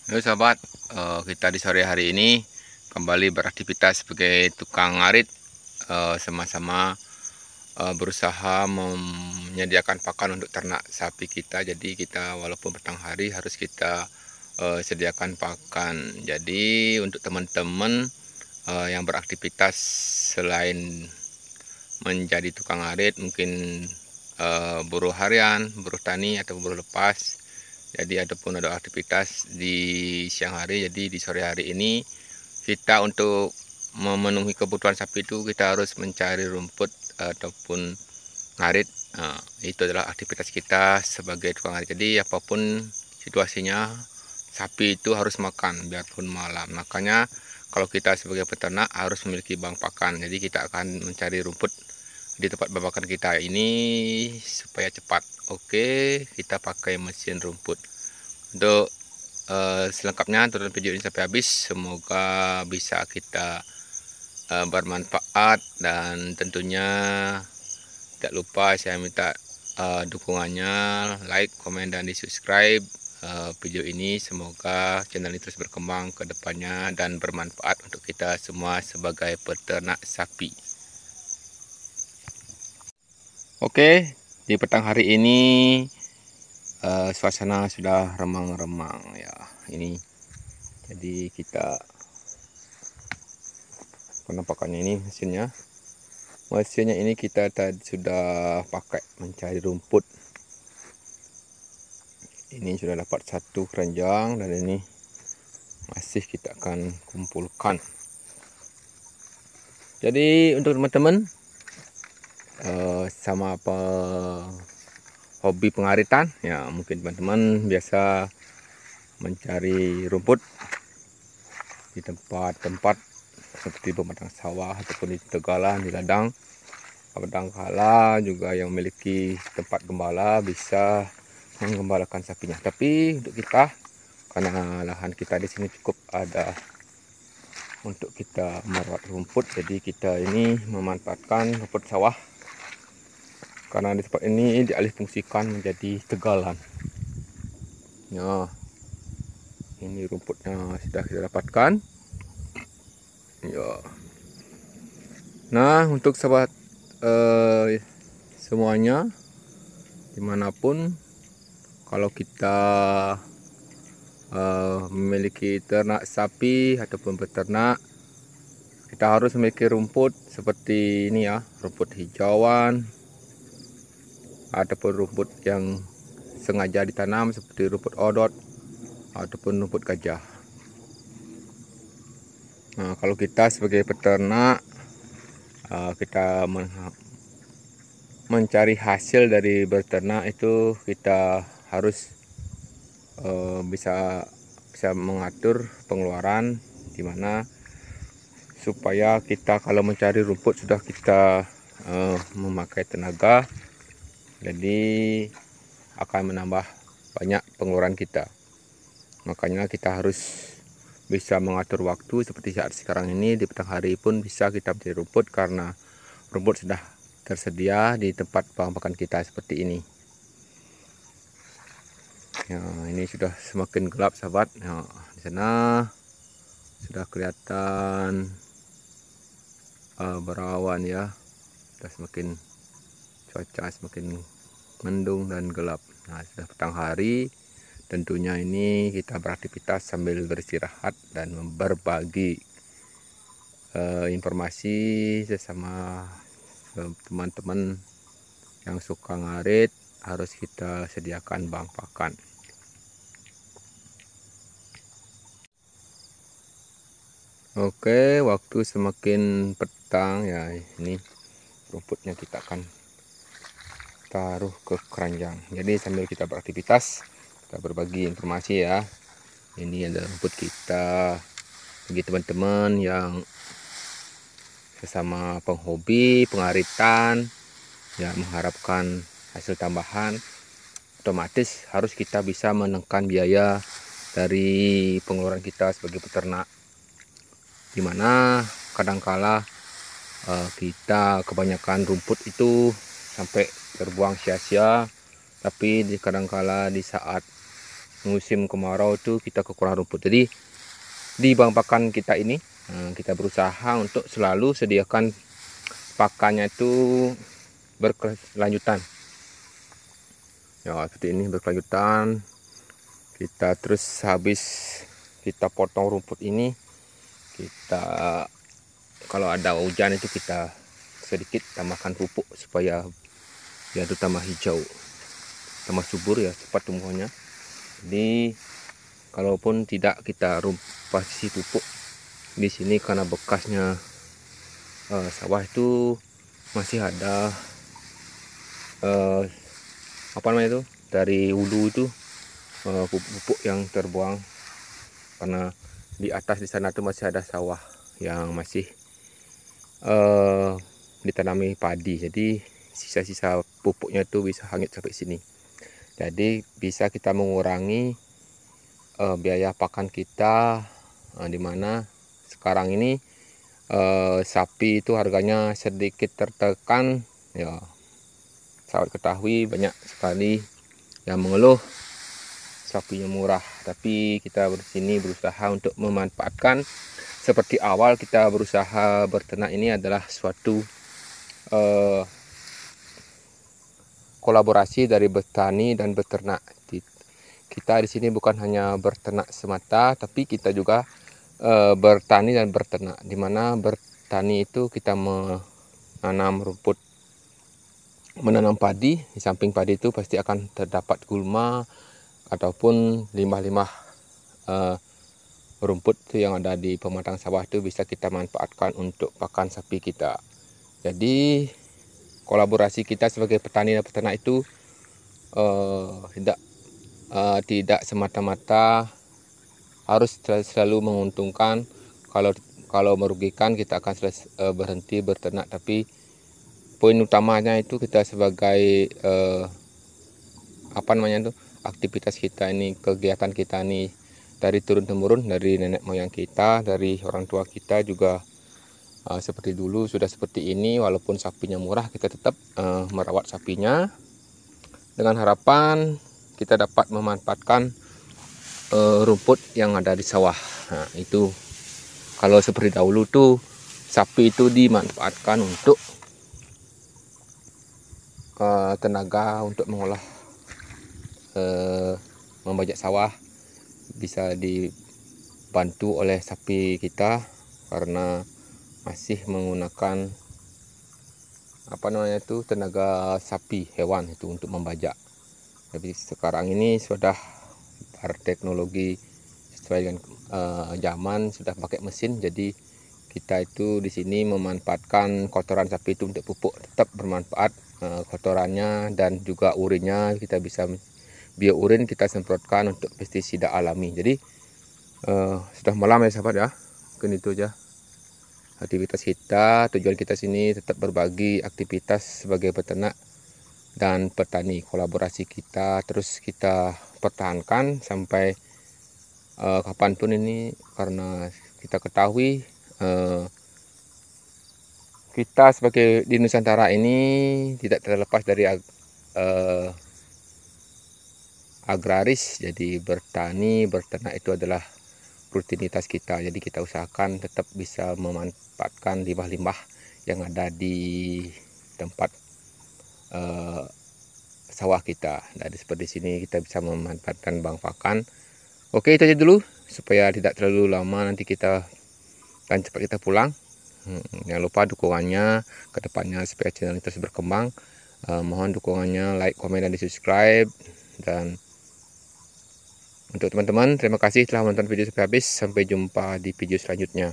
Halo sahabat, kita di sore hari ini kembali beraktivitas sebagai tukang ngarit, sama-sama berusaha menyediakan pakan untuk ternak sapi kita. Jadi kita walaupun petang hari harus kita sediakan pakan. Jadi untuk teman-teman yang beraktivitas selain menjadi tukang ngarit, mungkin buruh harian, buruh tani atau buruh lepas. Jadi ataupun ada aktivitas di siang hari, jadi di sore hari ini kita untuk memenuhi kebutuhan sapi itu kita harus mencari rumput ataupun ngarit. Nah, itu adalah aktivitas kita sebagai tukang ngarit. Jadi apapun situasinya sapi itu harus makan biarpun malam. Makanya kalau kita sebagai peternak harus memiliki bank pakan. Jadi kita akan mencari rumput di tempat pakan kita ini supaya cepat. Oke, kita pakai mesin rumput. Untuk selengkapnya tonton video ini sampai habis. Semoga bisa kita bermanfaat, dan tentunya tidak lupa saya minta dukungannya, like, komen, dan di subscribe video ini. Semoga channel ini terus berkembang ke depannya dan bermanfaat untuk kita semua sebagai peternak sapi. Oke, di petang hari ini suasana sudah remang-remang ya. Ini jadi kita penampakannya ini mesinnya ini kita tadi sudah pakai mencari rumput. Ini sudah dapat satu keranjang dan ini masih kita akan kumpulkan. Jadi untuk teman-teman sama apa hobi pengaritan ya, mungkin teman-teman biasa mencari rumput di tempat-tempat seperti pematang sawah ataupun di tegalan, di ladang. Kadangkala juga yang memiliki tempat gembala bisa menggembalakan sapinya. Tapi untuk kita, karena lahan kita di sini cukup ada untuk kita merawat rumput, jadi kita ini memanfaatkan rumput sawah. Karena di tempat ini dialihfungsikan menjadi tegalan. Ya, ini rumputnya sudah kita dapatkan. Ya. Nah, untuk sahabat semuanya dimanapun, kalau kita memiliki ternak sapi ataupun peternak, kita harus memiliki rumput seperti ini ya, rumput hijauan ataupun rumput yang sengaja ditanam seperti rumput odot ataupun rumput gajah. Nah, kalau kita sebagai peternak kita mencari hasil dari beternak itu, kita harus bisa mengatur pengeluaran, dimana supaya kita kalau mencari rumput sudah kita memakai tenaga, jadi akan menambah banyak pengeluaran kita. Makanya kita harus bisa mengatur waktu seperti saat sekarang ini. Di petang hari pun bisa kita mencari rumput karena rumput sudah tersedia di tempat pakan kita seperti ini. Ya, ini sudah semakin gelap sahabat. Ya, di sana sudah kelihatan berawan ya. Sudah semakin cuaca semakin mendung dan gelap. Nah, sudah petang hari. Tentunya ini kita beraktivitas sambil beristirahat dan berbagi informasi sesama teman-teman yang suka ngarit. Harus kita sediakan bank pakan. Oke, waktu semakin petang ya, ini rumputnya kita akan taruh ke keranjang. Jadi sambil kita beraktivitas, kita berbagi informasi ya. Ini ada rumput kita bagi teman-teman yang sesama penghobi pengaritan ya, mengharapkan hasil tambahan. Otomatis harus kita bisa menekan biaya dari pengeluaran kita sebagai peternak, dimana kadangkala kita kebanyakan rumput itu sampai terbuang sia-sia. Tapi kadangkala di saat musim kemarau itu kita kekurangan rumput. Jadi di bank pakan kita ini kita berusaha untuk selalu sediakan pakannya itu berkelanjutan. Ya, seperti ini berkelanjutan. Kita terus habis kita potong rumput ini, kita kalau ada hujan itu kita sedikit tambahkan pupuk supaya dia itu tambah hijau, tambah subur ya, cepat tumbuhnya. Jadi kalaupun tidak kita pasti pupuk di sini karena bekasnya sawah itu masih ada apa namanya itu, dari hulu itu pupuk yang terbuang, karena di atas di sana tuh masih ada sawah yang masih ditanami padi. Jadi sisa-sisa pupuknya itu bisa hanyut sampai sini. Jadi bisa kita mengurangi biaya pakan kita, dimana sekarang ini sapi itu harganya sedikit tertekan ya. Sahabat ketahui banyak sekali yang mengeluh sapinya murah, tapi kita di sini berusaha untuk memanfaatkan seperti awal kita berusaha berternak ini adalah suatu kolaborasi dari bertani dan beternak. Kita di sini bukan hanya berternak semata, tapi kita juga bertani dan berternak. Dimana bertani itu kita menanam rumput, menanam padi. Di samping padi itu pasti akan terdapat gulma ataupun limbah-limbah rumput itu yang ada di pematang sawah, itu bisa kita manfaatkan untuk pakan sapi kita. Jadi kolaborasi kita sebagai petani dan peternak itu tidak semata-mata harus selalu menguntungkan. Kalau merugikan kita akan berhenti berternak. Tapi poin utamanya itu kita sebagai apa namanya itu, aktivitas kita ini, kegiatan kita ini dari turun temurun, dari nenek moyang kita, dari orang tua kita juga seperti dulu sudah seperti ini. Walaupun sapinya murah, kita tetap merawat sapinya dengan harapan kita dapat memanfaatkan rumput yang ada di sawah. Nah, itu kalau seperti dahulu tuh sapi itu dimanfaatkan untuk tenaga untuk mengolah membajak sawah, bisa dibantu oleh sapi kita karena masih menggunakan apa namanya itu, tenaga sapi hewan itu untuk membajak. Tapi sekarang ini sudah berteknologi sesuai dengan zaman, sudah pakai mesin. Jadi kita itu di sini memanfaatkan kotoran sapi itu untuk pupuk, tetap bermanfaat kotorannya, dan juga urinnya kita bisa biourin kita semprotkan untuk pestisida alami. Jadi sudah malam ya sahabat ya, mungkin itu aja aktivitas kita. Tujuan kita sini tetap berbagi aktivitas sebagai peternak dan petani. Kolaborasi kita terus kita pertahankan sampai kapanpun ini, karena kita ketahui kita sebagai di Nusantara ini tidak terlepas dari agraris. Jadi bertani, berternak itu adalah rutinitas kita. Jadi kita usahakan tetap bisa memanfaatkan limbah-limbah yang ada di tempat sawah kita. Dari seperti sini kita bisa memanfaatkan bank pakan. Oke, itu aja dulu supaya tidak terlalu lama nanti kita dan cepat kita pulang. Jangan lupa dukungannya ke depannya supaya channel ini terus berkembang. Mohon dukungannya, like, komen, dan di subscribe. Dan untuk teman-teman, terima kasih telah menonton video sampai habis. Sampai jumpa di video selanjutnya.